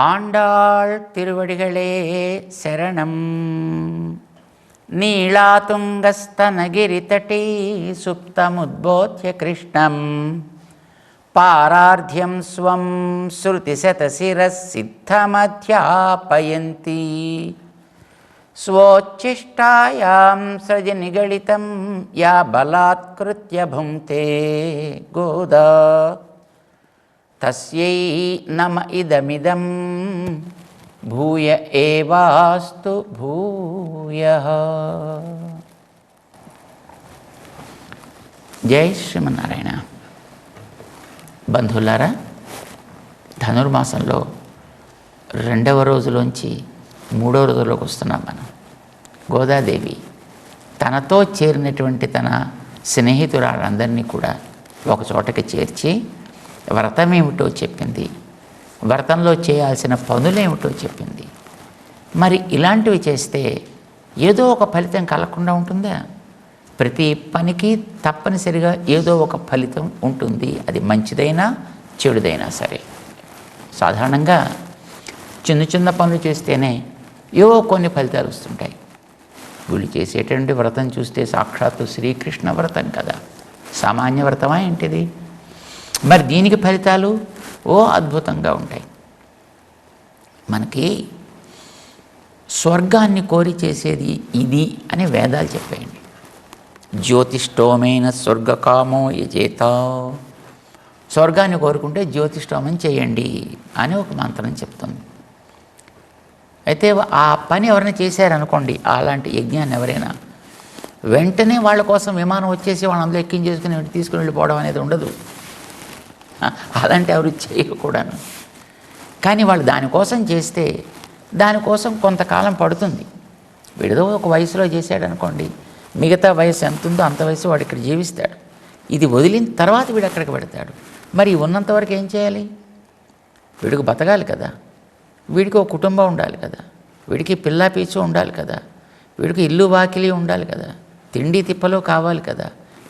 ஆண்டாள் திருவடிகளே சரணம். நீளாதுங்கஸ்தனகிரிதटे சுப்தமுத்போத்ய கிருஷ்ணம் பாரார்ధ్యం ஸ்வம் ஸ்ருதிசதசிரசித்தமధ్యాపయంతి స్వోచ్ఛిష్టాయాం సృజనిగళితం యా బలాత్కృత్య భుంక్తే గోదా తస్యై నమ ఇదమిదం భూయ ఏవాస్తు భూయః. జై శ్రీమన్నారాయణ. బంధువులారా, ధనుర్మాసంలో 2వ రోజులోంచి 3వ రోజులోకి వస్తున్నాం మనం. గోదాదేవి తనతో చేరినటువంటి తన స్నేహితురాలందరినీ కూడా ఒక చోటకి చేర్చి వ్రతం ఏమిటో చెప్పింది, వ్రతంలో చేయాల్సిన పనులేమిటో చెప్పింది. మరి ఇలాంటివి చేస్తే ఏదో ఒక ఫలితం కలగకుండా ఉంటుందా? ప్రతి పనికి తప్పనిసరిగా ఏదో ఒక ఫలితం ఉంటుంది, అది మంచిదైనా చెడుదైనా సరే. సాధారణంగా చిన్న చిన్న పనులు చేస్తేనే ఏవో కొన్ని ఫలితాలు వస్తుంటాయి. వీళ్ళు చేసేటువంటి వ్రతం చూస్తే సాక్షాత్తు శ్రీకృష్ణ వ్రతం కదా, సామాన్య వ్రతమా ఏంటిది? మరి దీనికి ఫలితాలు అద్భుతంగా ఉంటాయి. మనకి స్వర్గాన్ని కోరి చేసేది ఇది అని వేదాలు చెప్పేయండి. జ్యోతిష్టోమైన స్వర్గకామో యజేత. స్వర్గాన్ని కోరుకుంటే జ్యోతిష్టోమం చేయండి అని ఒక మంత్రం చెప్తుంది. అయితే ఆ పని ఎవరైనా చేశారనుకోండి, అలాంటి యజ్ఞాన్ని ఎవరైనా, వెంటనే వాళ్ళ కోసం విమానం వచ్చేసి వాళ్ళందరూ ఎక్కించేసుకుని తీసుకుని వెళ్ళిపోవడం అనేది ఉండదు. అలాంటి ఎవరు చేయకూడదు. కానీ వాళ్ళు దానికోసం చేస్తే దానికోసం కొంతకాలం పడుతుంది. వీడిదో ఒక వయసులో చేశాడు అనుకోండి, మిగతా వయసు ఎంత ఉందో అంత వయసు వాడు ఇక్కడ జీవిస్తాడు. ఇది వదిలిన తర్వాత వీడు అక్కడికి పెడతాడు. మరి ఉన్నంతవరకు ఏం చేయాలి? వీడికి బతకాలి కదా, వీడికి ఒక కుటుంబం ఉండాలి కదా, వీడికి పిల్లా పీచు ఉండాలి కదా, వీడికి ఇల్లు వాకిలి ఉండాలి కదా, తిండి తిప్పలు కావాలి కదా,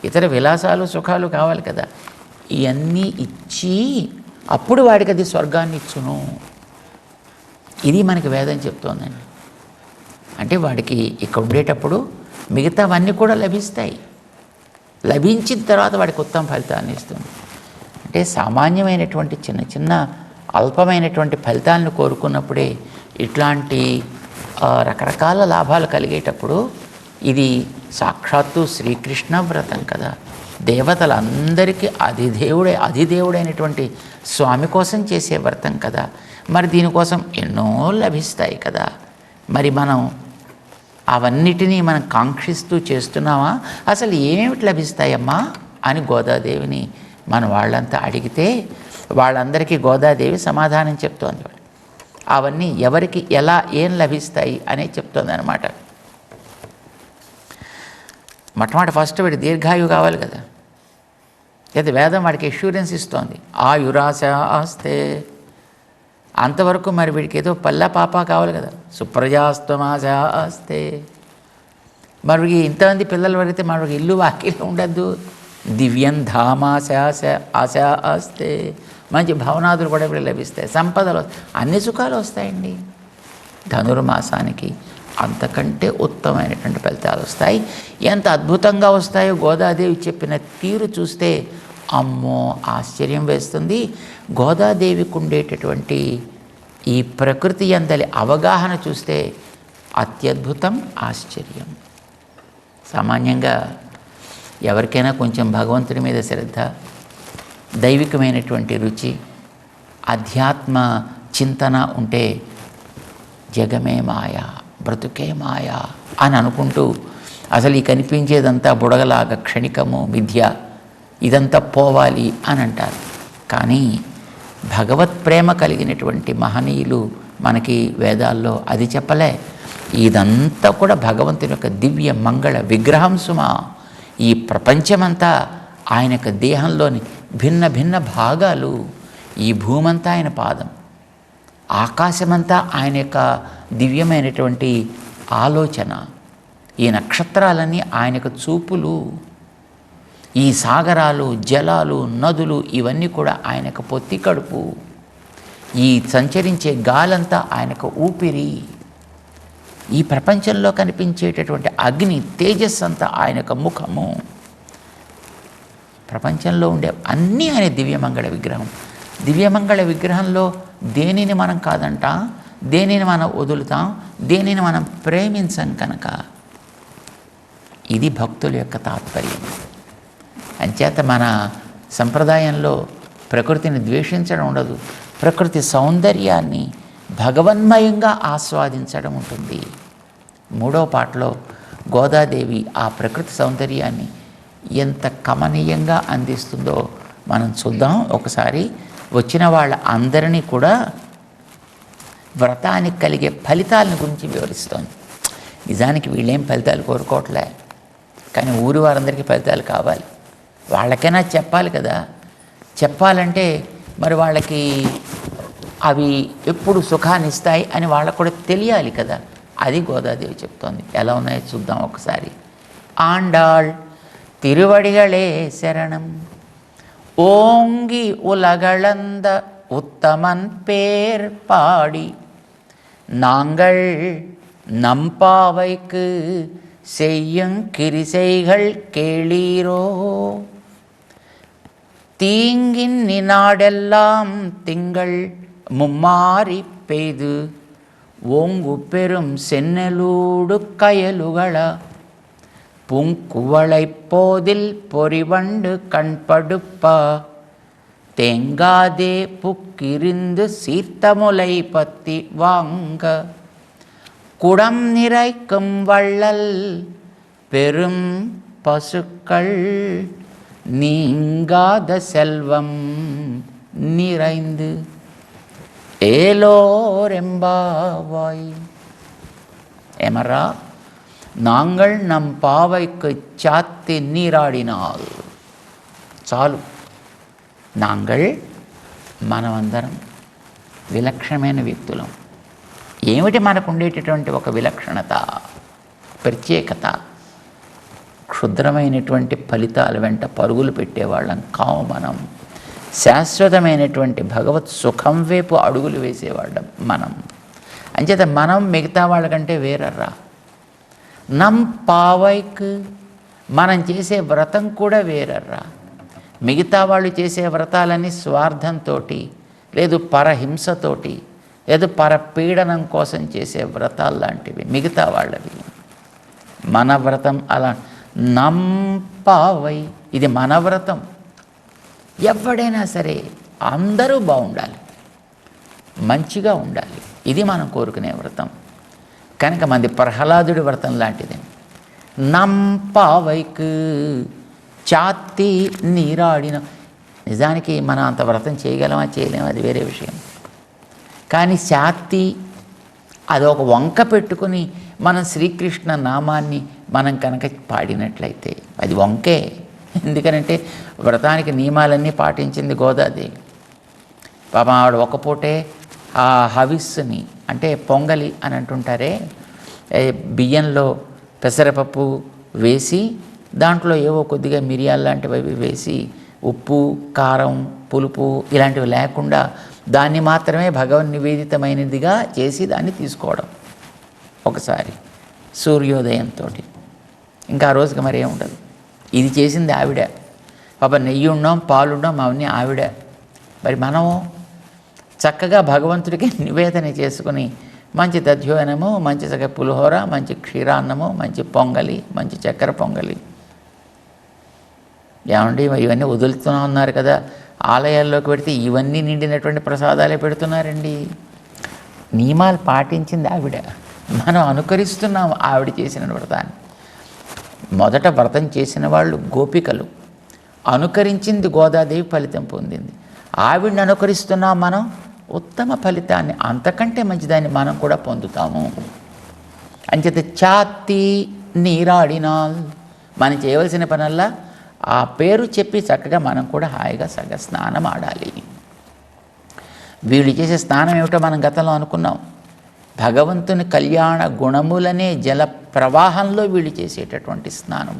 ఇతర విలాసాలు సుఖాలు కావాలి కదా. ఇవన్నీ ఇచ్చి అప్పుడు వాడికి అది స్వర్గాన్ని ఇచ్చును. ఇది మనకి వేదం చెప్తోందండి. అంటే వాడికి ఇక్కడ ఉండేటప్పుడు మిగతావన్నీ కూడా లభిస్తాయి. లభించిన తర్వాత వాడికి ఉత్తమ ఫలితాన్ని ఇస్తుంది. అంటే సామాన్యమైనటువంటి చిన్న చిన్న అల్పమైనటువంటి ఫలితాలను కోరుకున్నప్పుడే ఇట్లాంటి రకరకాల లాభాలు కలిగేటప్పుడు ఇది సాక్షాత్తు శ్రీకృష్ణ వ్రతం కదా, దేవతలందరికీ అధిదేవుడైనటువంటి స్వామి కోసం చేసే వ్రతం కదా. మరి దీనికోసం ఎన్నో లభిస్తాయి కదా. మరి మనం అవన్నిటినీ మనం కాంక్షిస్తూ చేస్తున్నామా? అసలు ఏమిటి లభిస్తాయమ్మా అని గోదాదేవిని మన వాళ్ళంతా అడిగితే వాళ్ళందరికీ గోదాదేవి సమాధానం చెప్తోంది. అవన్నీ ఎవరికి ఎలా ఏం లభిస్తాయి అనే చెప్తోంది అనమాట. మొట్టమొదటి ఫస్ట్ వీడి దీర్ఘాయువు కావాలి కదా. అయితే వేదం వాడికి ఎష్యూరెన్స్ ఇస్తోంది, ఆయురాశ ఆస్తే. అంతవరకు మరి వీడికి ఏదో పల్ల పాప కావాలి కదా, సుప్రజాస్తమాశ ఆస్తే. మరి ఇంతమంది పిల్లలు పడితే మనకి ఇల్లు వాకిలు ఉండద్దు, దివ్యం ధామాశ ఆశ ఆస్తే. మంచి భవనాదులు కూడా ఇప్పుడు లభిస్తాయి, సంపదలు, అన్ని సుఖాలు వస్తాయండి. ధనుర్మాసానికి అంతకంటే ఉత్తమమైనటువంటి ఫలితాలు వస్తాయి. ఎంత అద్భుతంగా వస్తాయో గోదాదేవి చెప్పిన తీరు చూస్తే అమ్మో ఆశ్చర్యం వేస్తుంది. గోదాదేవికి ఉండేటటువంటి ఈ ప్రకృతి అందలి అవగాహన చూస్తే అత్యద్భుతం, ఆశ్చర్యం. సామాన్యంగా ఎవరికైనా కొంచెం భగవంతుడి మీద శ్రద్ధ, దైవికమైనటువంటి రుచి, అధ్యాత్మ చింతన ఉంటే జగమే మాయా, బ్రతుకే మాయా అని అనుకుంటూ అసలు ఈ కనిపించేదంతా బుడగలాగా క్షణికము, మిథ్య, ఇదంతా పోవాలి అని అంటారు. కానీ భగవత్ ప్రేమ కలిగినటువంటి మహనీయులు మనకి వేదాల్లో అది చెప్పలే. ఇదంతా కూడా భగవంతుని యొక్క దివ్య మంగళ విగ్రహం సుమా. ఈ ప్రపంచమంతా ఆయన యొక్క దేహంలోని భిన్న భిన్న భాగాలు. ఈ భూమంతా ఆయన పాదం, ఆకాశమంతా ఆయన యొక్క దివ్యమైనటువంటి ఆలోచన, ఈ నక్షత్రాలన్నీ ఆయన యొక్క చూపులు, ఈ సాగరాలు, జలాలు, నదులు ఇవన్నీ కూడా ఆయన యొక్క పొత్తి కడుపు. ఈ సంచరించే గాలంతా ఆయనకు ఊపిరి. ఈ ప్రపంచంలో కనిపించేటటువంటి అగ్ని తేజస్సు అంతా ఆయనకు ముఖము. ప్రపంచంలో ఉండే అన్నీ ఆయన దివ్యమంగళ విగ్రహం. దివ్యమంగళ విగ్రహంలో దేనిని మనం కాదంటాం, దేనిని మనం వదులుతాం, దేనిని మనం ప్రేమించం కనుక. ఇది భక్తుల యొక్క తాత్పర్యం. అంచేత మన సంప్రదాయంలో ప్రకృతిని ద్వేషించడం ఉండదు, ప్రకృతి సౌందర్యాన్ని భగవన్మయంగా ఆస్వాదించడం ఉంటుంది. 3వ పాటలో గోదాదేవి ఆ ప్రకృతి సౌందర్యాన్ని ఎంత కమనీయంగా అందిస్తుందో మనం చూద్దాం. ఒకసారి వచ్చిన వాళ్ళ అందరినీ కూడా వ్రతానికి కలిగే ఫలితాలను గురించి వివరిస్తోంది. నిజానికి వీళ్ళేం ఫలితాలు కోరుకోవట్లే, కానీ ఊరి వారందరికీ ఫలితాలు కావాలి. వాళ్ళకైనా చెప్పాలి కదా. చెప్పాలంటే మరి వాళ్ళకి అవి ఎప్పుడు సుఖాన్ని ఇస్తాయి అని వాళ్ళకు కూడా తెలియాలి కదా. అది గోదాదేవి చెప్తోంది. ఎలా ఉన్నాయో చూద్దాం ఒకసారి. ఆండాళ్ తిరువడిగళే శరణం ఓంగి ఉలగళంద ఉత్తమన్ పేర్ పాడి நாங்கள் நம்பாவைக்கு செய்யும் கிரிசைகள் கேளீரோ தீங்கின் நினாடெல்லாம் திங்கள் மும்மாறி பெய்து ஓங்கு பெரும் சென்னலூடு கயலுகள பூங்குவளைப் போதில் பொறிவண்டு கண்படுப்பா தேங்காதே புக்கிருந்து சீர்த்தமுலை பத்தி வாங்க குடம் நிறைக்கும் வள்ளல் பெரும் பசுக்கள் நீங்காத செல்வம் நிறைந்து ஏலோரெம்பாவாய். ఏమరా నాంగళ్ నమ్ పావైకు చాత్తి నీరాడినాల్. చాలు. నాంగళ్ మనమందరం విలక్షణమైన వ్యక్తులం. ఏమిటి మనకు ఉండేటటువంటి ఒక విలక్షణత, ప్రత్యేకత? క్షుద్రమైనటువంటి ఫలితాల వెంట పరుగులు పెట్టేవాళ్ళం కావు మనం. శాశ్వతమైనటువంటి భగవత్ సుఖం వైపు అడుగులు వేసేవాళ్ళం మనం. అంచేత మనం మిగతా వాళ్ళకంటే వేరర్రా. నమ్ పావైకు మనం చేసే వ్రతం కూడా వేరర్రా. మిగతా వాళ్ళు చేసే వ్రతాలన్నీ స్వార్థంతో, లేదు పరహింసతోటి, లేదు పరపీడనం కోసం చేసే వ్రతాలు లాంటివి మిగతా వాళ్ళవి. మన వ్రతం అలా నంపావై, ఇది మన వ్రతం. ఎవడైనా సరే అందరూ బాగుండాలి, మంచిగా ఉండాలి, ఇది మనం కోరుకునే వ్రతం. కనుక మంది ప్రహ్లాదుడి వ్రతం లాంటిది. నంపావైకు చాత్తి నీరాడిన. నిజానికి మనం అంత వ్రతం చేయగలమా చేయలేమా అది వేరే విషయం. కానీ చాత్తి అదొక వంక పెట్టుకుని మనం శ్రీకృష్ణ నామాన్ని మనం కనుక పాడినట్లయితే అది వంకే. ఎందుకనంటే వ్రతానికి నియమాలన్నీ పాటించింది గోదాదేవి. పాపం ఆవిడ ఒక పూటే ఆ హవిస్సుని, అంటే పొంగలి అని అంటుంటారే, బియ్యంలో పెసరపప్పు వేసి దాంట్లో ఏవో కొద్దిగా మిరియాలు లాంటివి వేసి ఉప్పు కారం పులుపు ఇలాంటివి లేకుండా దాన్ని మాత్రమే భగవన్ నివేదితమైనదిగా చేసి దాన్ని తీసుకోవడం ఒకసారి సూర్యోదయంతో. ఇంకా ఆ రోజుకి మరి ఏముండదు. ఇది చేసింది ఆవిడ. పాప నెయ్యి ఉండం పాలుండం అవన్నీ ఆవిడ. మరి మనం చక్కగా భగవంతుడికి నివేదన చేసుకుని మంచి దధ్యోయనము, మంచి చక్కగా పులిహోర, మంచి క్షీరాన్నము, మంచి పొంగలి, మంచి చక్కెర పొంగలి. ఏమండి ఇవన్నీ వదులుతూనే ఉన్నారు కదా, ఆలయాల్లోకి పెడితే ఇవన్నీ నిండినటువంటి ప్రసాదాలే పెడుతున్నారండి. నియమాలు పాటించింది ఆవిడ, మనం అనుకరిస్తున్నాం ఆవిడ చేసిన వ్రతాన్ని. మొదట వ్రతం చేసిన వాళ్ళు గోపికలు, అనుకరించింది గోదాదేవి, ఫలితం పొందింది. ఆవిడని అనుకరిస్తున్నాం మనం, ఉత్తమ ఫలితాన్ని, అంతకంటే మంచిదాన్ని మనం కూడా పొందుతాము. అంచేత చాత్తి నీరాడినాల్. మనం చేయవలసిన పనల్లా ఆ పేరు చెప్పి చక్కగా మనం కూడా హాయిగా సగ స్నానం ఆడాలి. వీళ్ళు చేసే స్నానం ఏమిటో మనం గతంలో అనుకున్నాం. భగవంతుని కళ్యాణ గుణములనే జల ప్రవాహంలో వీళ్ళు చేసేటటువంటి స్నానం.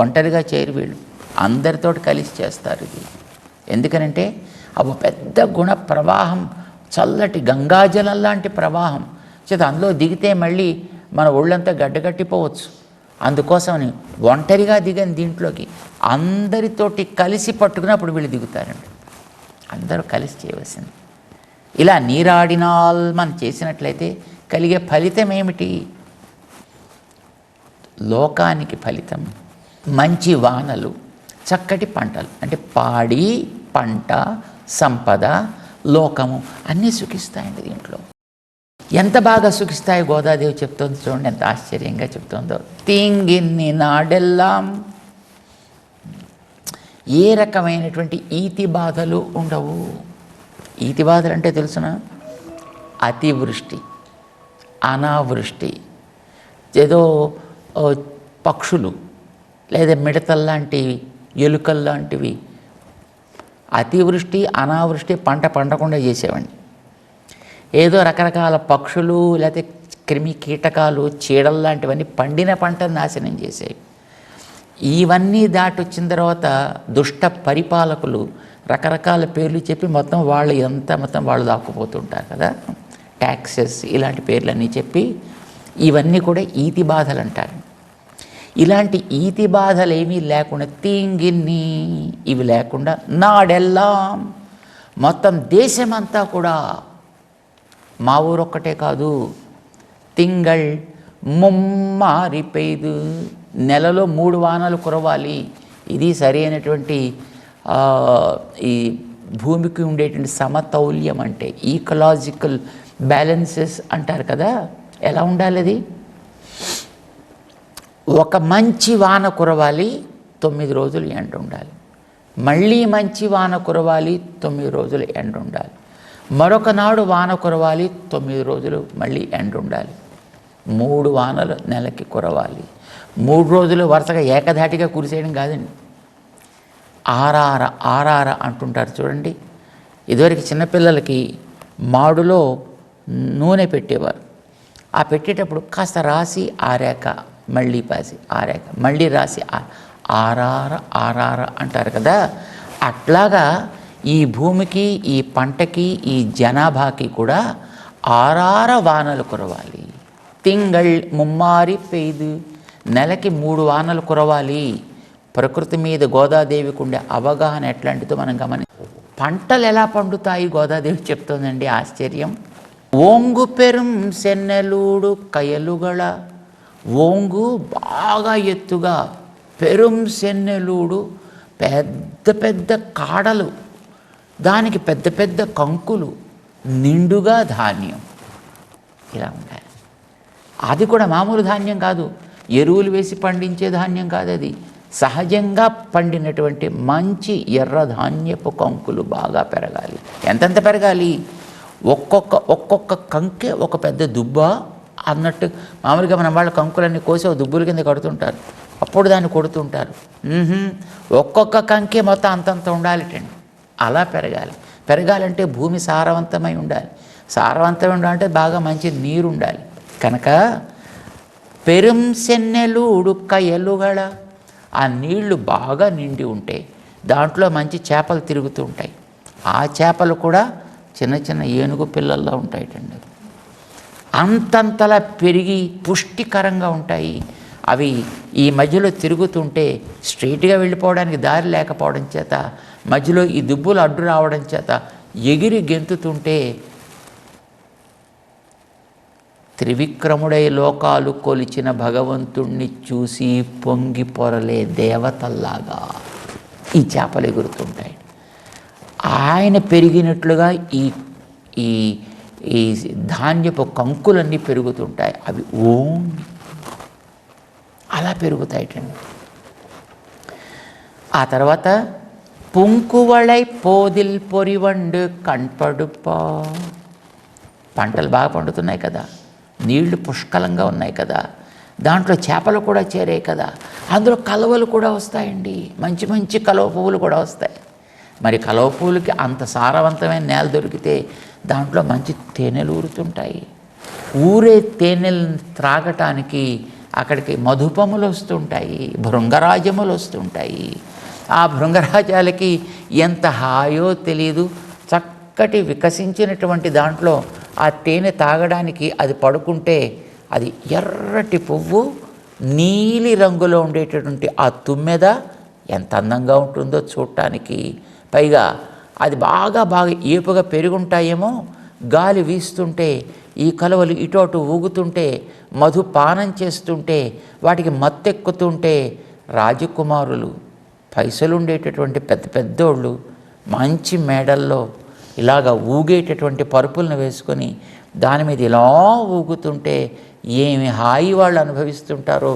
ఒంటరిగా చేయరు వీళ్ళు, అందరితోటి కలిసి చేస్తారు ఇది. ఎందుకనంటే అవి పెద్ద గుణ ప్రవాహం చల్లటి గంగాజలం లాంటి ప్రవాహం చేత అందులో దిగితే మళ్ళీ మన ఒళ్ళంతా గడ్డగట్టిపోవచ్చు. అందుకోసమని ఒంటరిగా దిగని దీంట్లోకి అందరితోటి కలిసి పట్టుకున్నప్పుడు వీళ్ళు దిగుతారండి. అందరూ కలిసి చేయవలసింది. ఇలా నీరాడినాల్ మనం చేసినట్లయితే కలిగే ఫలితం ఏమిటి? లోకానికి ఫలితం మంచి వానలు, చక్కటి పంటలు. అంటే పాడి, పంట, సంపద, లోకము అన్నీ సుఖిస్తాయండి దీంట్లో. ఎంత బాగా సుఖిస్తాయో గోదాదేవి చెప్తోంది చూడండి, ఎంత ఆశ్చర్యంగా చెప్తోందో. తింగిన్ని నాడెల్లాం, ఏ రకమైనటువంటి ఈతి బాధలు ఉండవు. ఈతి బాధలు అంటే తెలుసునా? అతివృష్టి, అనావృష్టి, ఏదో పక్షులు లేదా మిడతల్లాంటివి, ఎలుకల్లాంటివి అతివృష్టి అనావృష్టి పంట పండకుండా చేసేవాడిని. ఏదో రకరకాల పక్షులు లేకపోతే క్రిమి కీటకాలు చీడల్లాంటివన్నీ పండిన పంటను నాశనం చేసేవి. ఇవన్నీ దాటి వచ్చిన తర్వాత దుష్ట పరిపాలకులు రకరకాల పేర్లు చెప్పి మొత్తం వాళ్ళు దాక్కుపోతుంటారు కదా, ట్యాక్సెస్ ఇలాంటి పేర్లన్నీ చెప్పి ఇవన్నీ కూడా ఈతి బాధలు అంటారు. ఇలాంటి ఈతి బాధలు ఏమీ లేకుండా తీంగిన్ని ఇవి లేకుండా నాడెల్లాం మొత్తం దేశమంతా కూడా, మా ఊరొక్కటే కాదు, తింగళ్ ముమ్మారి పెయ్దు, నెలలో 3 వానలు కురవాలి. ఇది సరైనటువంటి ఈ భూమికి ఉండేటువంటి సమతౌల్యం, అంటే ఈకలాజికల్ బ్యాలెన్సెస్ అంటారు కదా. ఎలా ఉండాలి అది? ఒక మంచి వాన కురవాలి, 9 రోజులు ఎండ ఉండాలి. మళ్ళీ మంచి వాన కురవాలి, 9 రోజులు ఎండ ఉండాలి. మరొక నాడు వాన కురవాలి, 9 రోజులు మళ్ళీ ఎండ ఉండాలి. 3 వానలు నెలకి కురవాలి. 3 రోజులు వరుసగా ఏకధాటిగా కురిసేయడం కాదండి. ఆరార అంటుంటారు చూడండి. ఇదివరకు చిన్నపిల్లలకి మాడులో నూనె పెట్టేవారు. ఆ పెట్టేటప్పుడు కాస్త రాసి ఆరాక మళ్ళీ పాసి ఆరాక మళ్ళీ రాసి ఆరార అంటారు కదా. అట్లాగా ఈ భూమికి, ఈ పంటకి, ఈ జనాభాకి కూడా ఆరార వానలు కురవాలి. తింగళ్ ముమ్మారి పెయ్దు, నెలకి 3 వానలు కురవాలి. ప్రకృతి మీద గోదాదేవికి ఉండే అవగాహన ఎట్లాంటిదో మనం పంటలు ఎలా పండుతాయి గోదాదేవి చెప్తోందండి. ఆశ్చర్యం. ఓంగు పెరుం సెన్నెలూడు కయలుగళ, ఓంగు బాగా ఎత్తుగా, పెరుం సెన్నెలూడు పెద్ద పెద్ద కాడలు, దానికి పెద్ద పెద్ద కంకులు, నిండుగా ధాన్యం. ఇలా ఉండాలి. అది కూడా మామూలు ధాన్యం కాదు, ఎరువులు వేసి పండించే ధాన్యం కాదు. అది సహజంగా పండినటువంటి మంచి ఎర్ర ధాన్యపు కంకులు బాగా పెరగాలి. ఎంతెంత పెరగాలి? ఒక్కొక్క కంకే ఒక పెద్ద దుబ్బ అన్నట్టు. మామూలుగా మన వాళ్ళ కంకులన్నీ కోసి ఒక దుబ్బుల కింద కడుతుంటారు, అప్పుడు దాన్ని కొడుతుంటారు. ఒక్కొక్క కంకే మొత్తం అంతంత ఉండాలిటండి. అలా పెరగాలంటే భూమి సారవంతమై ఉండాలి. సారవంతమై ఉండాలంటే బాగా మంచి నీరు ఉండాలి. కనుక పెరుం సెన్నెలు ఉడుక్క ఎలుగళ, ఆ నీళ్లు బాగా నిండి ఉంటే దాంట్లో మంచి చేపలు తిరుగుతూ ఉంటాయి. ఆ చేపలు కూడా చిన్న చిన్న ఏనుగు పిల్లల్లో ఉంటాయిటండి. అంతంతలా పెరిగి పుష్టికరంగా ఉంటాయి. అవి ఈ మధ్యలో తిరుగుతుంటే స్ట్రైట్గా వెళ్ళిపోవడానికి దారి లేకపోవడం చేత, మధ్యలో ఈ దుబ్బులు అడ్డు రావడం చేత ఎగిరి గెంతుతుంటే త్రివిక్రముడై లోకాలు కొలిచిన భగవంతుణ్ణి చూసి పొంగి పొరలే దేవతల్లాగా ఈ చేపలు ఎగురుతుంటాయి. ఆయన పెరిగినట్లుగా ఈ ఈ ఈ ధాన్యపు కంకులన్నీ పెరుగుతుంటాయి. అవి అలా పెరుగుతాయిటండి. ఆ తర్వాత పుంకువళై పోదిల్ పొరివండు కణ్పడుపా, పంటలు బాగా పండుతున్నాయి కదా, నీళ్లు పుష్కలంగా ఉన్నాయి కదా, దాంట్లో చేపలు కూడా చేరాయి కదా, అందులో కలవలు కూడా వస్తాయండి. మంచి మంచి కలవ పువ్వులు కూడా వస్తాయి. మరి కలవ పువ్వులకి అంత సారవంతమైన నేల దొరికితే దాంట్లో మంచి తేనెలు ఊరుతుంటాయి. ఊరే తేనెలు త్రాగటానికి అక్కడికి మధుపములు వస్తుంటాయి, భృంగరాజములు వస్తుంటాయి. ఆ భృంగరాజాలకి ఎంత హాయో తెలియదు, చక్కటి వికసించినటువంటి దాంట్లో ఆ తేనె తాగడానికి అది పడుకుంటే అది ఎర్రటి పువ్వు నీలి రంగులో ఉండేటటువంటి ఆ తుమ్మెద ఎంత అందంగా ఉంటుందో చూడటానికి. పైగా అది బాగా ఏపుగా పెరుగుంటాయేమో, గాలి వీస్తుంటే ఈ కలువలు ఇటు అటు ఊగుతుంటే, మధుపానం చేస్తుంటే, వాటికి మత్తెక్కుతుంటే రాజకుమారులు, పైసలుండేటటువంటి పెద్ద పెద్దోళ్ళు మంచి మేడల్లో ఇలాగ ఊగేటటువంటి పరుపులను వేసుకొని దాని మీద ఇలా ఊగుతుంటే ఏమి హాయి వాళ్ళు అనుభవిస్తుంటారో.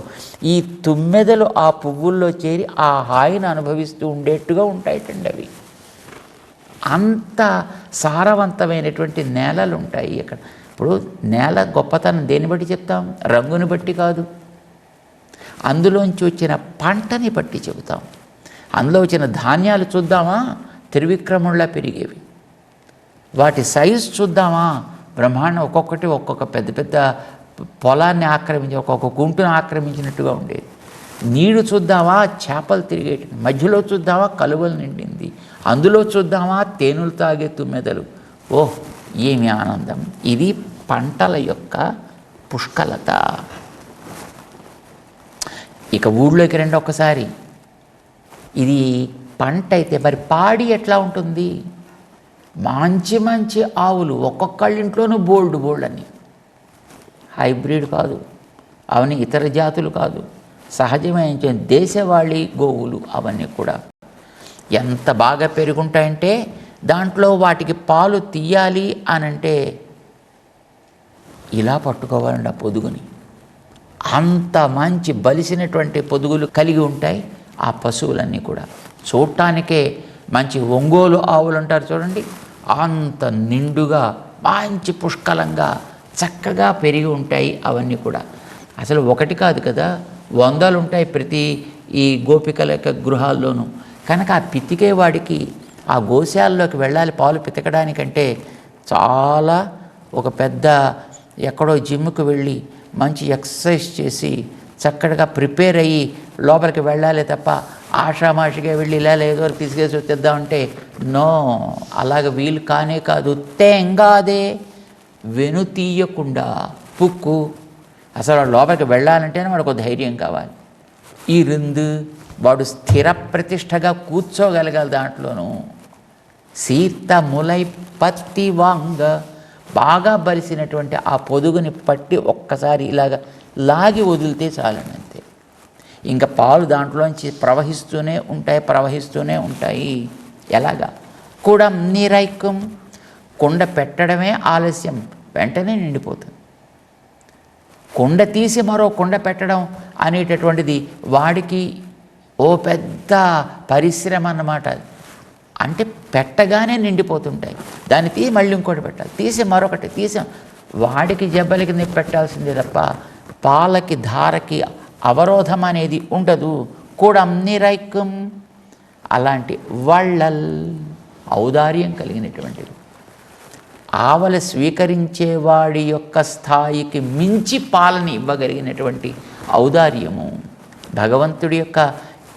ఈ తుమ్మెదలు ఆ పువ్వుల్లో చేరి ఆ హాయిని అనుభవిస్తూ ఉండేట్టుగా ఉంటాయటండి అవి. అంత సారవంతమైనటువంటి నేలలు ఉంటాయి అక్కడ. ఇప్పుడు నేల గొప్పతనం దేన్ని బట్టి చెప్తాం? రంగుని బట్టి కాదు, అందులోంచి వచ్చిన పంటని బట్టి చెబుతాం. అందులో వచ్చిన ధాన్యాలు చూద్దామా, త్రివిక్రముల్లా పెరిగేవి. వాటి సైజు చూద్దామా, బ్రహ్మాండం, ఒక్కొక్కటి ఒక్కొక్క పెద్ద పెద్ద పొలాన్ని ఆక్రమించి ఒక్కొక్క గుంటును ఆక్రమించినట్టుగా ఉండేది. నీరు చూద్దామా, చేపలు తిరిగేటి. మధ్యలో చూద్దామా, కలువలు నిండింది. అందులో చూద్దామా, తేనెలు తాగే తుమ్మెదలు. ఓహ్, ఏమి ఆనందం! ఇది పంటల యొక్క పుష్కలత. ఇక ఊళ్ళోకి రండి ఒక్కసారి. ఇది పంట అయితే మరి పాడి ఎట్లా ఉంటుంది? మంచి మంచి ఆవులు, ఒక్కొక్కళ్ళింట్లోనూ బోల్డ్ అని. హైబ్రిడ్ కాదు, అవన్నీ ఇతర జాతులు కాదు, సహజమైన దేశవాళీ గోవులు. అవన్నీ కూడా ఎంత బాగా పెరుగుంటాయంటే దాంట్లో వాటికి పాలు తీయాలి అనంటే ఇలా పట్టుకోవాలండి ఆ పొదుగుని. అంత మంచి బలిసినటువంటి పొదుగులు కలిగి ఉంటాయి ఆ పశువులన్నీ కూడా. చూడటానికే మంచి ఒంగోలు ఆవులు అంటారు చూడండి, అంత నిండుగా మంచి పుష్కలంగా చక్కగా పెరిగి ఉంటాయి అవన్నీ కూడా. అసలు ఒకటి కాదు కదా, 100 ఉంటాయి ప్రతి ఈ గోపికల యొక్క గృహాల్లోనూ. కనుక ఆ పితికేవాడికి ఆ గోశాలలోకి వెళ్ళాలి పాలు పితకడానికంటే చాలా ఒక పెద్ద ఎక్కడో జిమ్కి వెళ్ళి మంచి ఎక్సర్సైజ్ చేసి చక్కగా ప్రిపేర్ అయ్యి లోపలికి వెళ్ళాలి తప్ప ఆషామాషిగా వెళ్ళి ఇలా ఏదో పిసిగేసి వచ్చేద్దామంటే నో, అలాగ వీలు కానే కాదు. తేంగాదే వెను తీయకుండా పుక్కు. అసలు లోపలికి వెళ్ళాలంటేనే వాడికి ధైర్యం కావాలి. ఈ రిందు వాడు స్థిర ప్రతిష్టగా కూర్చోగలగాలి దాంట్లోనూ. సీత ములై పత్తి వాంగ, బాగా బలిసినటువంటి ఆ పొదుగుని పట్టి ఒక్కసారి ఇలాగ లాగి వదిలితే చాలండి, అంతే. ఇంకా పాలు దాంట్లోంచి ప్రవహిస్తూనే ఉంటాయి. ఎలాగా? కుడం నీరైకం, కుండ పెట్టడమే ఆలస్యం, వెంటనే నిండిపోతుంది. కుండ తీసి మరో కుండ పెట్టడం అనేటటువంటిది వాడికి ఓ పెద్ద పరిశ్రమ అన్నమాట. అంటే పెట్టగానే నిండిపోతుంటాయి, దాన్ని తీసి మళ్ళీ ఇంకోటి పెట్టాలి, తీసి మరొకటి తీసి. వాడికి జబ్బలకి నిప్పు పెట్టాల్సిందే తప్ప పాలకి ధారకి అవరోధం అనేది ఉండదు. కూడం నిరైకం, అలాంటి వళ్ళల్, ఔదార్యం కలిగినటువంటిది. ఆవల స్వీకరించేవాడి యొక్క స్థాయికి మించి పాలని ఇవ్వగలిగినటువంటి ఔదార్యము. భగవంతుడి యొక్క,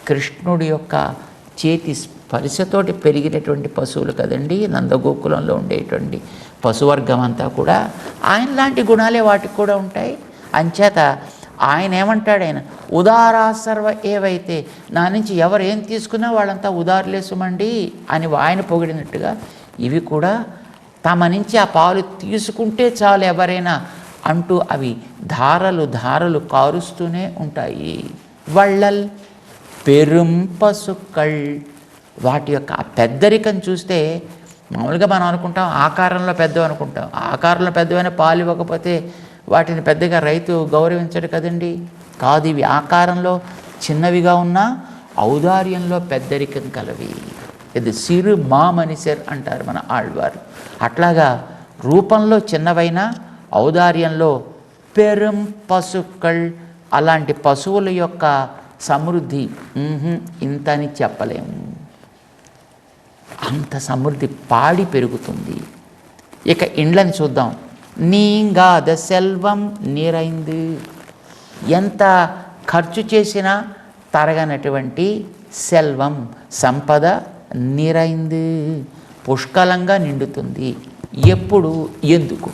కృష్ణుడి యొక్క చేతి స్పర్శతోటి పెరిగినటువంటి పశువులు కదండి నందగోకులంలో ఉండేటువంటి పశువర్గం అంతా కూడా. ఆయన లాంటి గుణాలే వాటికి కూడా ఉంటాయి. అంచేత ఆయన ఏమంటాడు, ఆయన ఉదారా సర్వ ఏవైతే, నా నుంచి ఎవరు ఏం తీసుకున్నా వాళ్ళంతా ఉదారులేసుమండి అని ఆయన పొగిడినట్టుగా ఇవి కూడా తమ నుంచి ఆ పాలు తీసుకుంటే చాలు ఎవరైనా అంటూ అవి ధారలు ధారలు కారుస్తూనే ఉంటాయి. వళ్ళల్ పెరుం పసుకళ్, వాటి యొక్క ఆ పెద్దరికం చూస్తే మామూలుగా మనం అనుకుంటాం ఆకారంలో పెద్దవి అనుకుంటాం. ఆకారంలో పెద్దవైన పాలు ఇవ్వకపోతే వాటిని పెద్దగా రైతు గౌరవించడు కదండి. కాదు, ఇవి ఆకారంలో చిన్నవిగా ఉన్నా ఔదార్యంలో పెద్దరికం కలవి. ఇది సిరు మామనిసర్ అంటారు మన ఆళ్వారు. అట్లాగా రూపంలో చిన్నవైనా ఔదార్యంలో పెరుం పసుకళ్, అలాంటి పశువుల యొక్క సమృద్ధి ఇంత అని చెప్పలేము. అంత సమృద్ధి పాడి పెరుగుతుంది. ఇక ఇండ్లని చూద్దాం. నీంగాద సెల్వం నీరైంది, ఎంత ఖర్చు చేసినా తరగనటువంటి సెల్వం సంపద నీరైంది. పుష్కలంగా నిండుతుంది. ఎప్పుడు? ఎందుకు?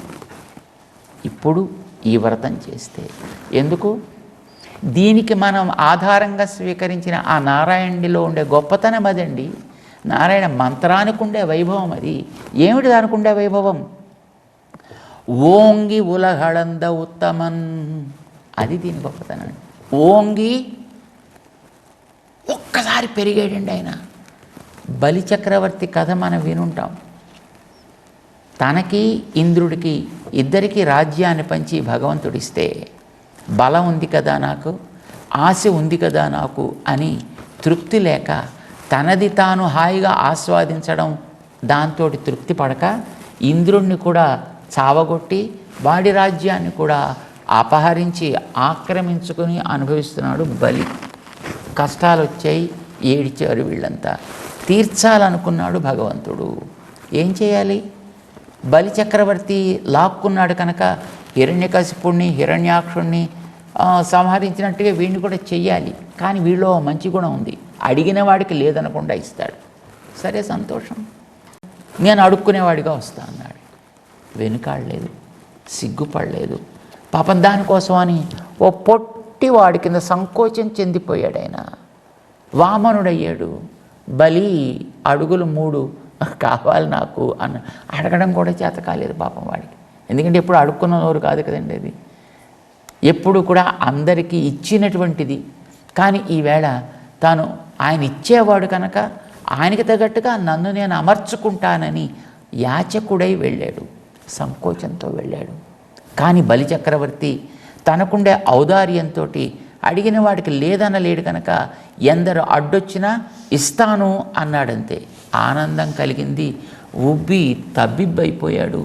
ఇప్పుడు ఈ వ్రతం చేస్తే ఎందుకు? దీనికి మనం ఆధారంగా స్వీకరించిన ఆ నారాయణుడిలో ఉండే గొప్పతనం అదండి. నారాయణ మంత్రానికి ఉండే వైభవం అది. ఏమిటి దానికి ఉండే వైభవం? ఓంగి ఉలహళంద ఉత్తమన్, అది దీని గొప్పతనం. ఓంగి ఒక్కసారి పెరిగాడండి ఆయన. బలిచక్రవర్తి కథ మనం వినుంటాం. తనకి ఇంద్రుడికి ఇద్దరికి రాజ్యాన్ని పంచి భగవంతుడిస్తే, బలం ఉంది కదా నాకు, ఆశ ఉంది కదా నాకు అని తృప్తి లేక తనది తాను హాయిగా ఆస్వాదించడం దాంతో తృప్తి పడక ఇంద్రుణ్ణి కూడా చావగొట్టి వాడి రాజ్యాన్ని కూడా అపహరించి ఆక్రమించుకొని అనుభవిస్తున్నాడు బలి. కష్టాలు వచ్చాయి, ఏడిచారు వీళ్ళంతా. తీర్చాలనుకున్నాడు భగవంతుడు. ఏం చేయాలి? బలి చక్రవర్తి లాక్కున్నాడు కనుక హిరణ్యకశిపుణ్ణి హిరణ్యాక్షుణ్ణి సంహరించినట్టుగా వీడిని కూడా చెయ్యాలి. కానీ వీళ్ళో మంచి గుణం ఉంది, అడిగిన వాడికి లేదనకుండా ఇస్తాడు. సరే, సంతోషం, నేను అడుక్కునేవాడిగా వస్తా అన్నాడు. వెనుకాడలేదు, సిగ్గుపడలేదు. పాపం దానికోసం అని ఓ పొట్టి వాడి కింద సంకోచం చెందిపోయాడు. ఆయన వామనుడయ్యాడు. బలి అడుగులు 3 కావాలి నాకు అన్న అడగడం కూడా చేత కాలేదు పాపం వాడికి. ఎందుకంటే ఎప్పుడు అడుక్కున్న నోరు కాదు కదండి అది, ఎప్పుడు కూడా అందరికీ ఇచ్చినటువంటిది. కానీ ఈవేళ తాను ఆయన ఇచ్చేవాడు కనుక ఆయనకి తగ్గట్టుగా నన్ను నేను అమర్చుకుంటానని యాచకుడై వెళ్ళాడు, సంకోచంతో వెళ్ళాడు. కానీ బలిచక్రవర్తి తనకుండే ఔదార్యంతో అడిగిన వాడికి లేదనలేడు కనుక ఎందరు అడ్డొచ్చినా ఇస్తాను అన్నాడంతే. ఆనందం కలిగింది, ఉబ్బి తబ్బిబ్బైపోయాడు.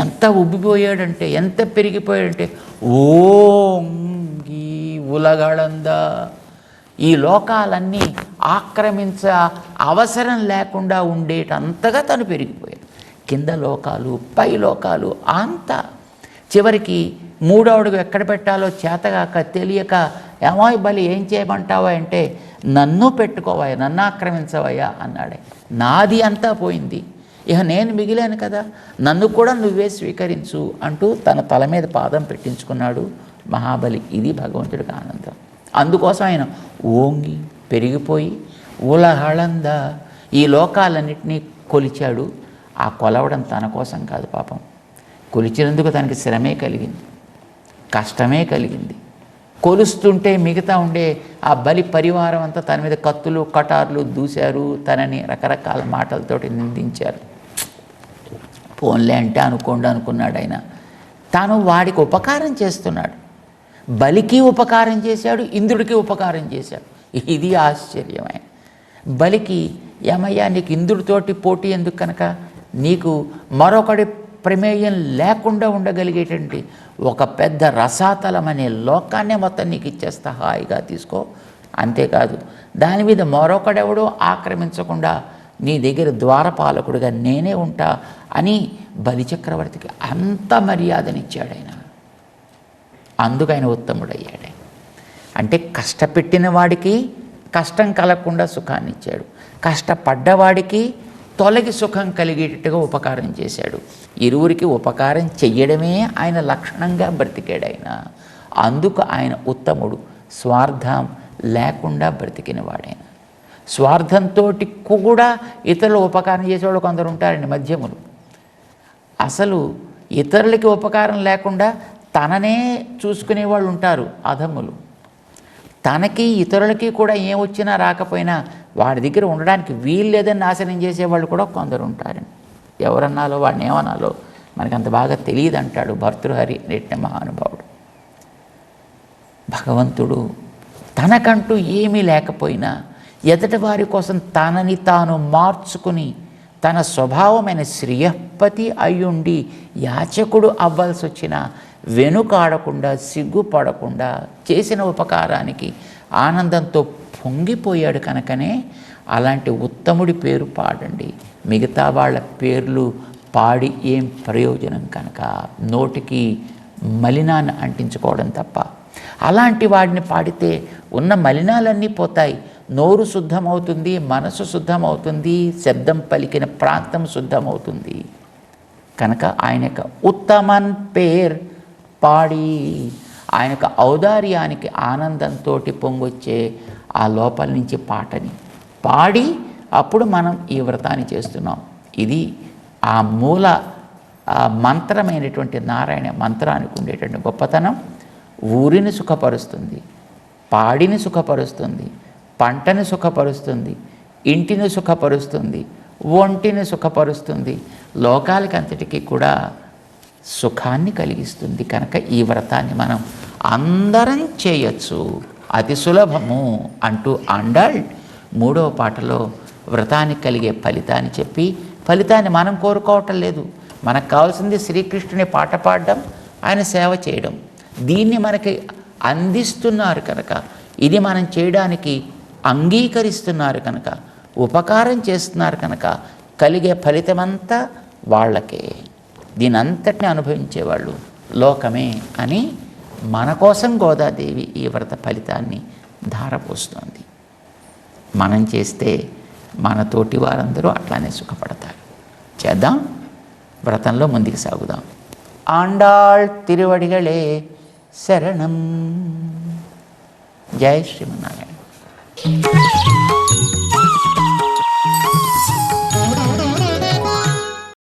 ఎంత ఉబ్బిపోయాడంటే, ఎంత పెరిగిపోయాడంటే, ఓంగి ఉలగళంద, ఈ లోకాలన్నీ ఆక్రమించ అవసరం లేకుండా ఉండేటంతగా తను పెరిగిపోయాడు. కింద లోకాలు, పై లోకాలు అంతా. చివరికి 3వ అడుగు ఎక్కడ పెట్టాలో చేతగాక తెలియక, ఏమాయ్ బలి ఏం చేయమంటావా అంటే, నన్ను పెట్టుకోవయ్యా, నన్ను ఆక్రమించవయ్యా అన్నాడే. నాది అంతా పోయింది, ఇక నేను మిగిలాను కదా, నన్ను కూడా నువ్వే స్వీకరించు అంటూ తన తల మీద పాదం పెట్టించుకున్నాడు మహాబలి. ఇది భగవంతుడికి ఆనందం. అందుకోసం ఆయన ఓంగి పెరిగిపోయి ఉలహళంద ఈ లోకాలన్నింటినీ కొలిచాడు. ఆ కొలవడం తన కోసం కాదు పాపం, కొలిచినందుకు తనకి శ్రమే కలిగింది, కష్టమే కలిగింది. కొలుస్తుంటే మిగతా ఉండే ఆ బలి పరివారం అంతా తన మీద కత్తులు కటార్లు దూశారు, తనని రకరకాల మాటలతోటి నిందించారు. పోన్లే అంటే అనుకున్నాడు ఆయన. తాను వాడికి ఉపకారం చేస్తున్నాడు, బలికి ఉపకారం చేశాడు, ఇంద్రుడికి ఉపకారం చేశాడు. ఇది ఆశ్చర్యమైన. బలికి ఏమయ్యా నీకు ఇంద్రుడితోటి పోటీ ఎందుకు కనుక, నీకు మరొకటి ప్రమేయం లేకుండా ఉండగలిగేటువంటి ఒక పెద్ద రసాతలం అనే లోకాన్నే మొత్తం నీకు ఇచ్చేస్తా, హాయిగా తీసుకో. అంతేకాదు దాని మీద మరొకడెవడో ఆక్రమించకుండా నీ దగ్గర ద్వారపాలకుడిగా నేనే ఉంటా అని బలిచక్రవర్తికి అంత మర్యాదనిచ్చాడు ఆయన. అందుకు ఆయన ఉత్తముడయ్యాడు. అంటే కష్టపెట్టిన వాడికి కష్టం కలగకుండా సుఖాన్ని ఇచ్చాడు, కష్టపడ్డవాడికి తొలగి సుఖం కలిగేటట్టుగా ఉపకారం చేశాడు. ఇరువురికి ఉపకారం చెయ్యడమే ఆయన లక్షణంగా బ్రతికాడు ఆయన. అందుకు ఆయన ఉత్తముడు, స్వార్థం లేకుండా బ్రతికినవాడైన. స్వార్థంతో కూడా ఇతరులు ఉపకారం చేసేవాళ్ళు కొందరు ఉంటారండి, మధ్యములు. అసలు ఇతరులకి ఉపకారం లేకుండా తననే చూసుకునేవాళ్ళు ఉంటారు, అధములు. తనకి ఇతరులకి కూడా ఏం వచ్చినా రాకపోయినా వాడి దగ్గర ఉండడానికి వీలు లేదని నాశనం చేసేవాళ్ళు కూడా కొందరు ఉంటారండి. ఎవరన్నాలో వాడిని ఏమనాలో మనకు అంత బాగా తెలియదు అంటాడు భర్తృహరి అనేటి మహానుభావుడు. భగవంతుడు తనకంటూ ఏమీ లేకపోయినా ఎదుటి వారి కోసం తనని తాను మార్చుకుని తన స్వభావమైన శ్రేయపతి అయ్యుండి యాచకుడు అవ్వాల్సి వచ్చినా వెనుకాడకుండా సిగ్గుపడకుండా చేసిన ఉపకారానికి ఆనందంతో పొంగిపోయాడు కనుకనే అలాంటి ఉత్తముడి పేరు పాడండి. మిగతా వాళ్ళ పేర్లు పాడి ఏం ప్రయోజనం కనుక, నోటికి మలినాన్ని అంటించుకోవడం తప్ప. అలాంటి వాడిని పాడితే ఉన్న మలినాలన్నీ పోతాయి, నోరు శుద్ధమవుతుంది, మనసు శుద్ధమవుతుంది, శబ్దం పలికిన ప్రాంతం శుద్ధమవుతుంది. కనుక ఆయన యొక్క ఉత్తమన్ పేర్ పాడి, ఆయన యొక్క ఔదార్యానికి ఆనందంతో పొంగొచ్చే ఆ లోపల నుంచి పాటని పాడి అప్పుడు మనం ఈ వ్రతాన్ని చేస్తున్నాం. ఇది ఆ మూల మంత్రమైనటువంటి నారాయణ మంత్రానికి ఉండేటువంటి గొప్పతనం. ఊరిని సుఖపరుస్తుంది, పాడిని సుఖపరుస్తుంది, పంటని సుఖపరుస్తుంది, ఇంటిని సుఖపరుస్తుంది, ఒంటిని సుఖపరుస్తుంది, లోకాలకి అంతటికీ కూడా సుఖాన్ని కలిగిస్తుంది. కనుక ఈ వ్రతాన్ని మనం అందరం చేయొచ్చు, అతి సులభము అంటూ ఆండాళ్ 3వ పాటలో వ్రతానికి కలిగే ఫలితాన్ని చెప్పి, ఫలితాన్ని మనం కోరుకోవటం లేదు, మనకు కావాల్సింది శ్రీకృష్ణుని పాట పాడడం, ఆయన సేవ చేయడం. దీన్ని మనకి అందిస్తున్నారు కనుక, ఇది మనం చేయడానికి అంగీకరిస్తున్నారు కనుక, ఉపకారం చేస్తున్నారు కనుక కలిగే ఫలితమంతా వాళ్ళకే, దీని అంతటిని అనుభవించేవాళ్ళు లోకమే అని మన కోసం గోదాదేవి ఈ వ్రత ఫలితాన్ని ధారపోస్తోంది. మనం చేస్తే మన తోటి వారందరూ అట్లానే సుఖపడతారు. చేద్దాం, వ్రతంలో ముందుకు సాగుదాం. ఆండాళ్ తిరువడిగళే శరణం. జై శ్రీమన్నారాయణ.